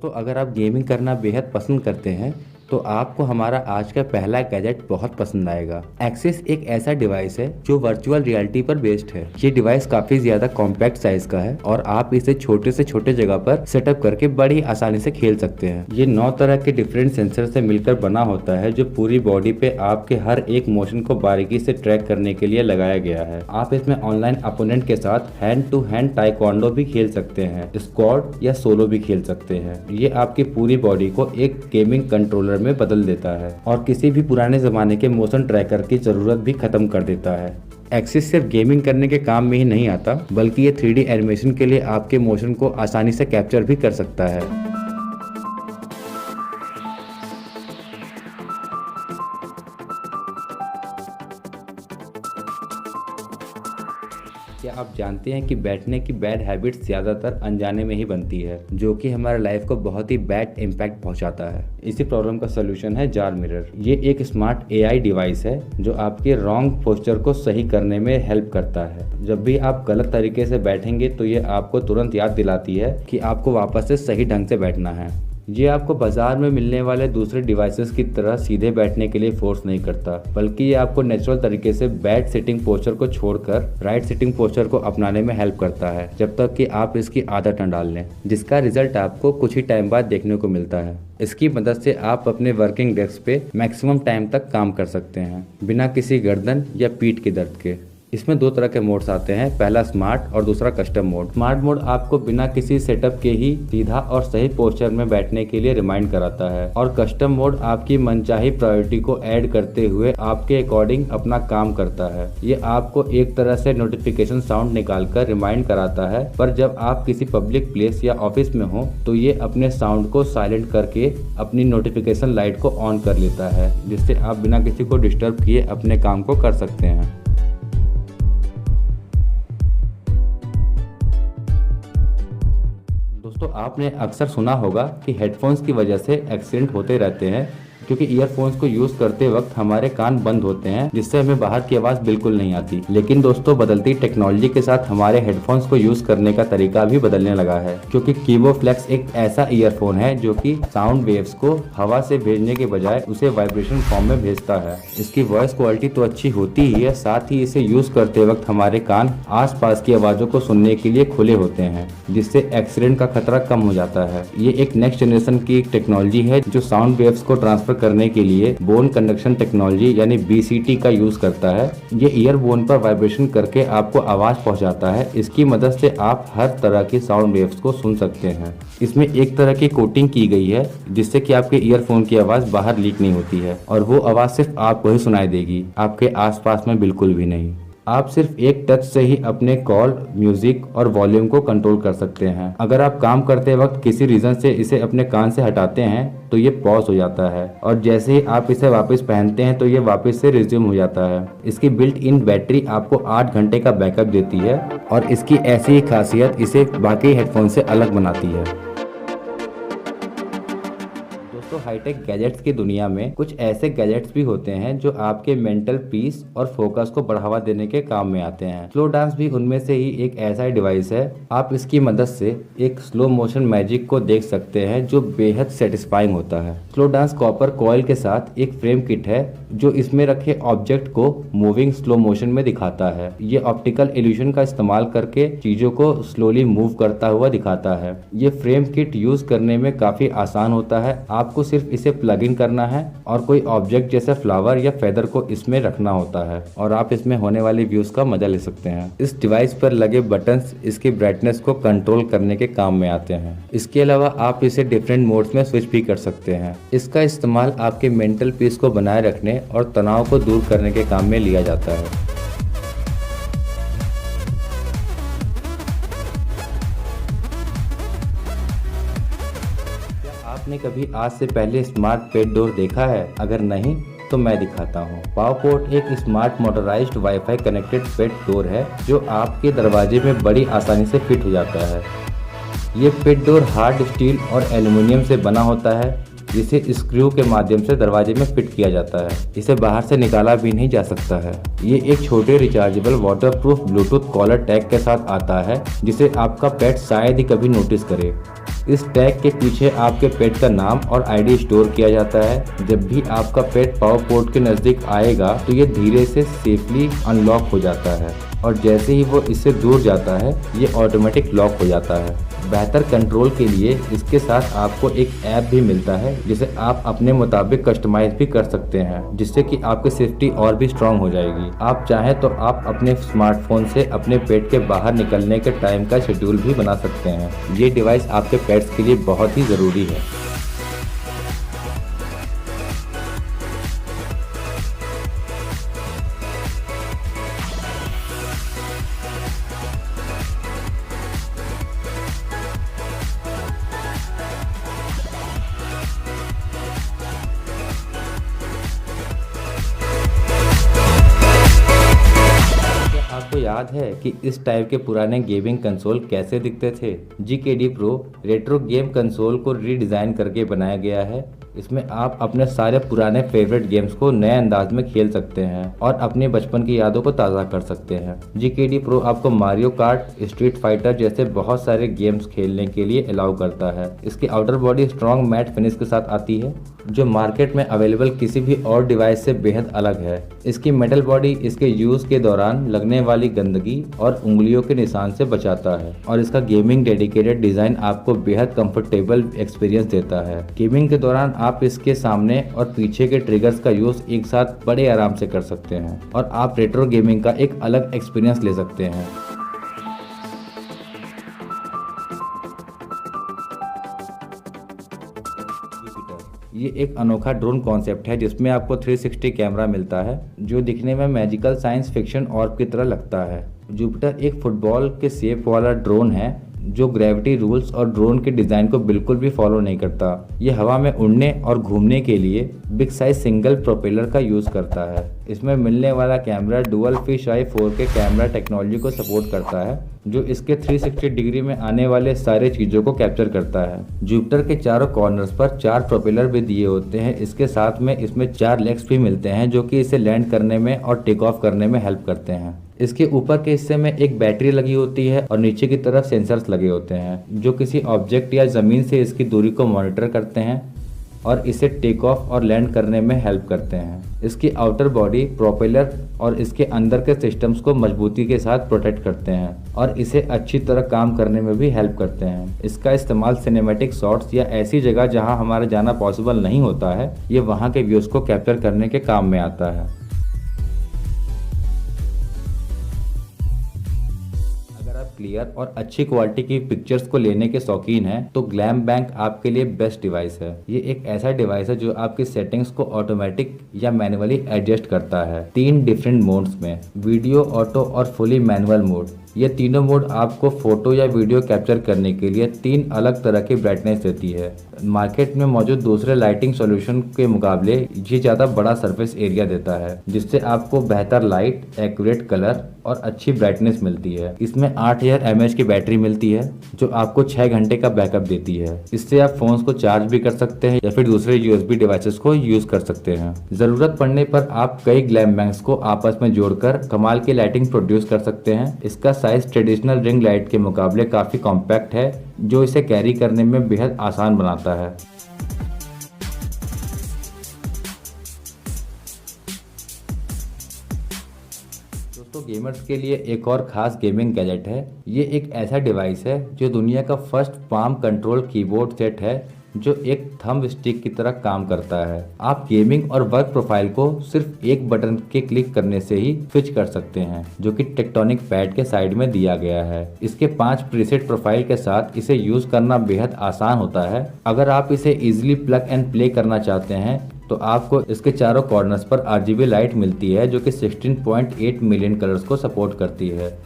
दोस्तों अगर आप गेमिंग करना बेहद पसंद करते हैं तो आपको हमारा आज का पहला गैजेट बहुत पसंद आएगा। एक्सिस एक ऐसा डिवाइस है जो वर्चुअल रियलिटी पर बेस्ड है। ये डिवाइस काफी ज्यादा कॉम्पैक्ट साइज का है और आप इसे छोटे से छोटे जगह पर सेटअप करके बड़ी आसानी से खेल सकते हैं। ये 9 तरह के डिफरेंट सेंसर से मिलकर बना होता है जो पूरी बॉडी पे आपके हर एक मोशन को बारीकी से ट्रैक करने के लिए लगाया गया है। आप इसमें ऑनलाइन अपोनेंट के साथ हैंड टू हैंड ताइक्वांडो भी खेल सकते हैं, स्क्वाड या सोलो भी खेल सकते हैं। ये आपकी पूरी बॉडी को एक गेमिंग कंट्रोलर में बदल देता है और किसी भी पुराने जमाने के मोशन ट्रैकर की जरूरत भी खत्म कर देता है। एक्सिस सिर्फ गेमिंग करने के काम में ही नहीं आता बल्कि ये 3D एनिमेशन के लिए आपके मोशन को आसानी से कैप्चर भी कर सकता है। क्या आप जानते हैं कि बैठने की बैड हैबिट्स ज्यादातर अनजाने में ही बनती है, जो कि हमारे लाइफ को बहुत ही बैड इम्पैक्ट पहुंचाता है। इसी प्रॉब्लम का सोल्यूशन है जार मिरर। ये एक स्मार्ट AI डिवाइस है जो आपके रॉन्ग पोस्चर को सही करने में हेल्प करता है। जब भी आप गलत तरीके से बैठेंगे तो ये आपको तुरंत याद दिलाती है कि आपको वापस से सही ढंग से बैठना है। ये आपको बाजार में मिलने वाले दूसरे डिवाइसेस की तरह सीधे बैठने के लिए फोर्स नहीं करता, बल्कि ये आपको नेचुरल तरीके से बैड सिटिंग पोस्चर को छोड़कर राइट सिटिंग पोस्चर को अपनाने में हेल्प करता है, जब तक कि आप इसकी आदत न डाल लें, जिसका रिजल्ट आपको कुछ ही टाइम बाद देखने को मिलता है। इसकी मदद से आप अपने वर्किंग डेस्क पे मैक्सिमम टाइम तक काम कर सकते हैं बिना किसी गर्दन या पीठ के दर्द के। इसमें 2 तरह के मोड्स आते हैं, पहला स्मार्ट और दूसरा कस्टम मोड। स्मार्ट मोड आपको बिना किसी सेटअप के ही सीधा और सही पोस्चर में बैठने के लिए रिमाइंड कराता है और कस्टम मोड आपकी मनचाही प्रायोरिटी को ऐड करते हुए आपके अकॉर्डिंग अपना काम करता है। ये आपको एक तरह से नोटिफिकेशन साउंड निकालकर रिमाइंड कराता है, पर जब आप किसी पब्लिक प्लेस या ऑफिस में हो तो ये अपने साउंड को साइलेंट करके अपनी नोटिफिकेशन लाइट को ऑन कर लेता है, जिससे आप बिना किसी को डिस्टर्ब किए अपने काम को कर सकते हैं। दोस्तों आपने अक्सर सुना होगा कि हेडफोन्स की वजह से एक्सीडेंट होते रहते हैं, क्योंकि ईयरफोन्स को यूज करते वक्त हमारे कान बंद होते हैं जिससे हमें बाहर की आवाज बिल्कुल नहीं आती। लेकिन दोस्तों बदलती टेक्नोलॉजी के साथ हमारे हेडफोन्स को यूज करने का तरीका भी बदलने लगा है, क्योंकि कीबोफ्लेक्स एक ऐसा ईयरफोन है जो कि साउंड वेव्स को हवा से भेजने के बजाय उसे वाइब्रेशन फॉर्म में भेजता है। इसकी वॉइस क्वालिटी तो अच्छी होती ही है, साथ ही इसे यूज करते वक्त हमारे कान आसपास की आवाजों को सुनने के लिए खुले होते हैं, जिससे एक्सीडेंट का खतरा कम हो जाता है। ये एक नेक्स्ट जनरेशन की एक टेक्नोलॉजी है जो साउंड वेव्स को ट्रांसफर करने के लिए बोन कंडक्शन टेक्नोलॉजी यानी BCT का यूज करता है। ये ईयर बोन पर वाइब्रेशन करके आपको आवाज पहुंचाता है। इसकी मदद से आप हर तरह की साउंड वेव्स को सुन सकते हैं। इसमें एक तरह की कोटिंग की गई है जिससे कि आपके ईयरफोन की आवाज बाहर लीक नहीं होती है और वो आवाज सिर्फ आपको ही सुनाई देगी, आपके आसपास में बिल्कुल भी नहीं। आप सिर्फ एक टच से ही अपने कॉल, म्यूजिक और वॉल्यूम को कंट्रोल कर सकते हैं। अगर आप काम करते वक्त किसी रीजन से इसे अपने कान से हटाते हैं तो ये पॉज हो जाता है और जैसे ही आप इसे वापस पहनते हैं तो ये वापस से रिज्यूम हो जाता है। इसकी बिल्ट इन बैटरी आपको 8 घंटे का बैकअप देती है और इसकी ऐसी ही खासियत इसे बाकी हेडफोन से अलग बनाती है। दोस्तों हाईटेक गैजेट्स की दुनिया में कुछ ऐसे गैजेट्स भी होते हैं जो आपके मेंटल पीस और फोकस को बढ़ावा देने के काम में आते हैं। स्लो डांस भी उनमें से ही एक ऐसा डिवाइस है। आप इसकी मदद से एक स्लो मोशन मैजिक को देख सकते हैं जो बेहद सेटिस्फाइंग होता है। स्लो डांस कॉपर कॉइल के साथ एक फ्रेम किट है जो इसमें रखे ऑब्जेक्ट को मूविंग स्लो मोशन में दिखाता है। ये ऑप्टिकल इल्यूशन का इस्तेमाल करके चीजों को स्लोली मूव करता हुआ दिखाता है। ये फ्रेम किट यूज करने में काफी आसान होता है। आपको सिर्फ इसे प्लग इन करना है और कोई ऑब्जेक्ट जैसे फ्लावर या फेदर को इसमें रखना होता है और आप इसमें होने वाली व्यूज का मजा ले सकते हैं। इस डिवाइस पर लगे बटन्स इसकी ब्राइटनेस को कंट्रोल करने के काम में आते हैं। इसके अलावा आप इसे डिफरेंट मोड्स में स्विच भी कर सकते हैं। इसका इस्तेमाल आपके मेंटल पीस को बनाए रखने और तनाव को दूर करने के काम में लिया जाता है। आपने कभी आज से पहले स्मार्ट पेट डोर देखा है? अगर नहीं तो मैं दिखाता हूँ। पावपोर्ट एक स्मार्ट मोटराइज्ड वाईफाई कनेक्टेड पेट डोर है जो आपके दरवाजे में बड़ी आसानी से फिट हो जाता है। ये पेट डोर हार्ड स्टील और एल्युमिनियम से बना होता है जिसे स्क्रू के माध्यम से दरवाजे में फिट किया जाता है। इसे बाहर से निकाला भी नहीं जा सकता है। ये एक छोटे rechargeable waterproof Bluetooth collar tag के साथ आता है जिसे आपका पेट शायद ही कभी नोटिस करे। इस टैग के पीछे आपके पेट का नाम और आईडी स्टोर किया जाता है। जब भी आपका पेट पावर पोर्ट के नजदीक आएगा तो ये धीरे से सेफली अनलॉक हो जाता है और जैसे ही वो इससे दूर जाता है ये ऑटोमेटिक लॉक हो जाता है। बेहतर कंट्रोल के लिए इसके साथ आपको एक ऐप भी मिलता है जिसे आप अपने मुताबिक कस्टमाइज भी कर सकते हैं, जिससे कि आपकी सेफ्टी और भी स्ट्रांग हो जाएगी। आप चाहें तो आप अपने स्मार्टफोन से अपने पेट के बाहर निकलने के टाइम का शेड्यूल भी बना सकते हैं। ये डिवाइस आपके पेट्स के लिए बहुत ही ज़रूरी है। आपको याद है कि इस टाइप के पुराने गेमिंग कंसोल कैसे दिखते थे? GKD Pro retro game console को रीडिज़ाइन करके बनाया गया है। इसमें आप अपने सारे पुराने फेवरेट गेम्स को नए अंदाज में खेल सकते हैं और अपने बचपन की यादों को ताज़ा कर सकते हैं। GKD Pro आपको मारियो कार्ट, स्ट्रीट फाइटर जैसे बहुत सारे गेम्स खेलने के लिए अलाउ करता है। इसकी outer body strong matte finish के साथ आती है जो मार्केट में अवेलेबल किसी भी और डिवाइस से बेहद अलग है। इसकी मेटल बॉडी इसके यूज के दौरान लगने वाली गंदगी और उंगलियों के निशान से बचाता है और इसका गेमिंग डेडिकेटेड डिजाइन आपको बेहद कंफर्टेबल एक्सपीरियंस देता है। गेमिंग के दौरान आप इसके सामने और पीछे के ट्रिगर्स का यूज एक साथ बड़े आराम से कर सकते हैं और आप रेट्रो गेमिंग का एक अलग एक्सपीरियंस ले सकते हैं। ये एक अनोखा ड्रोन कॉन्सेप्ट है जिसमें आपको 360 कैमरा मिलता है जो दिखने में मैजिकल साइंस फिक्शन ऑर्ब की तरह लगता है। जुपिटर एक फुटबॉल के शेप वाला ड्रोन है जो ग्रेविटी रूल्स और ड्रोन के डिज़ाइन को बिल्कुल भी फॉलो नहीं करता। ये हवा में उड़ने और घूमने के लिए बिग साइज सिंगल प्रोपेलर का यूज़ करता है। इसमें मिलने वाला कैमरा डुअल फिश आई 4K कैमरा टेक्नोलॉजी को सपोर्ट करता है जो इसके 360 डिग्री में आने वाले सारे चीज़ों को कैप्चर करता है। जुपिटर के चारों कॉर्नर्स पर 4 प्रोपेलर भी दिए होते हैं। इसके साथ में इसमें 4 लेग्स भी मिलते हैं जो कि इसे लैंड करने में और टेक ऑफ करने में हेल्प करते हैं। इसके ऊपर के हिस्से में एक बैटरी लगी होती है और नीचे की तरफ सेंसर्स लगे होते हैं जो किसी ऑब्जेक्ट या ज़मीन से इसकी दूरी को मॉनिटर करते हैं और इसे टेक ऑफ और लैंड करने में हेल्प करते हैं। इसकी आउटर बॉडी, प्रोपेलर और इसके अंदर के सिस्टम्स को मजबूती के साथ प्रोटेक्ट करते हैं और इसे अच्छी तरह काम करने में भी हेल्प करते हैं। इसका इस्तेमाल सिनेमैटिक शॉट्स या ऐसी जगह जहां हमारा जाना पॉसिबल नहीं होता है, ये वहां के व्यूज़ को कैप्चर करने के काम में आता है। क्लियर और अच्छी क्वालिटी की पिक्चर्स को लेने के शौकीन हैं तो ग्लैम बैंक आपके लिए बेस्ट डिवाइस है। ये एक ऐसा डिवाइस है जो आपकी सेटिंग्स को ऑटोमेटिक या मैन्युअली एडजस्ट करता है 3 डिफरेंट मोड्स में, वीडियो, ऑटो और फुली मैनुअल मोड। ये तीनों मोड आपको फोटो या वीडियो कैप्चर करने के लिए 3 अलग तरह की ब्राइटनेस देती है। मार्केट में मौजूद दूसरे लाइटिंग सॉल्यूशन के मुकाबले ये ज़्यादा बड़ा सरफेस एरिया देता है जिससे आपको बेहतर लाइट, एक्यूरेट कलर और अच्छी ब्राइटनेस मिलती है। इसमें 8000 mAh की बैटरी मिलती है जो आपको 6 घंटे का बैकअप देती है। इससे आप फोन्स को चार्ज भी कर सकते हैं या फिर दूसरे USB डिवाइसेस को यूज कर सकते हैं। जरूरत पड़ने पर आप कई ग्लैम बैंक्स को आपस में जोड़कर कमाल की लाइटिंग प्रोड्यूस कर सकते हैं। इसका साइज ट्रेडिशनल रिंग लाइट के मुकाबले काफी कॉम्पैक्ट है जो इसे कैरी करने में बेहद आसान बनाता है। दोस्तों, गेमर्स के लिए एक और खास गेमिंग गैजेट है। ये एक ऐसा डिवाइस है जो दुनिया का first palm control keyboard set है जो एक थंब स्टिक की तरह काम करता है। आप गेमिंग और वर्क प्रोफाइल को सिर्फ एक बटन के क्लिक करने से ही स्विच कर सकते हैं जो कि टेक्टोनिक पैड के साइड में दिया गया है। इसके 5 प्रीसेट प्रोफाइल के साथ इसे यूज करना बेहद आसान होता है। अगर आप इसे इजीली प्लग एंड प्ले करना चाहते हैं तो आपको इसके चारों कॉर्नर्स पर RGB लाइट मिलती है जो कि 16.8 मिलियन कलर्स को सपोर्ट करती है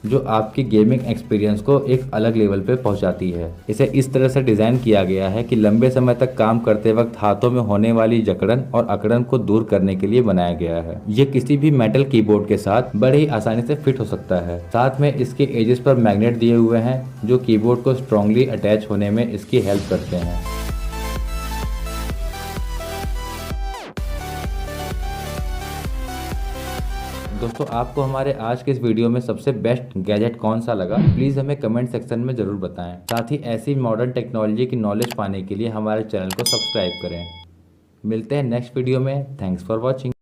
जो आपकी गेमिंग एक्सपीरियंस को एक अलग लेवल पे पहुंचाती है। इसे इस तरह से डिज़ाइन किया गया है कि लंबे समय तक काम करते वक्त हाथों में होने वाली जकड़न और अकड़न को दूर करने के लिए बनाया गया है। ये किसी भी मेटल कीबोर्ड के साथ बड़े ही आसानी से फिट हो सकता है। साथ में इसके एजेस पर मैग्नेट दिए हुए हैं जो कीबोर्ड को स्ट्रांगली अटैच होने में इसकी हेल्प करते हैं। दोस्तों आपको हमारे आज के इस वीडियो में सबसे बेस्ट गैजेट कौन सा लगा, प्लीज हमें कमेंट सेक्शन में जरूर बताएं। साथ ही ऐसी मॉडर्न टेक्नोलॉजी की नॉलेज पाने के लिए हमारे चैनल को सब्सक्राइब करें। मिलते हैं नेक्स्ट वीडियो में। Thanks for watching.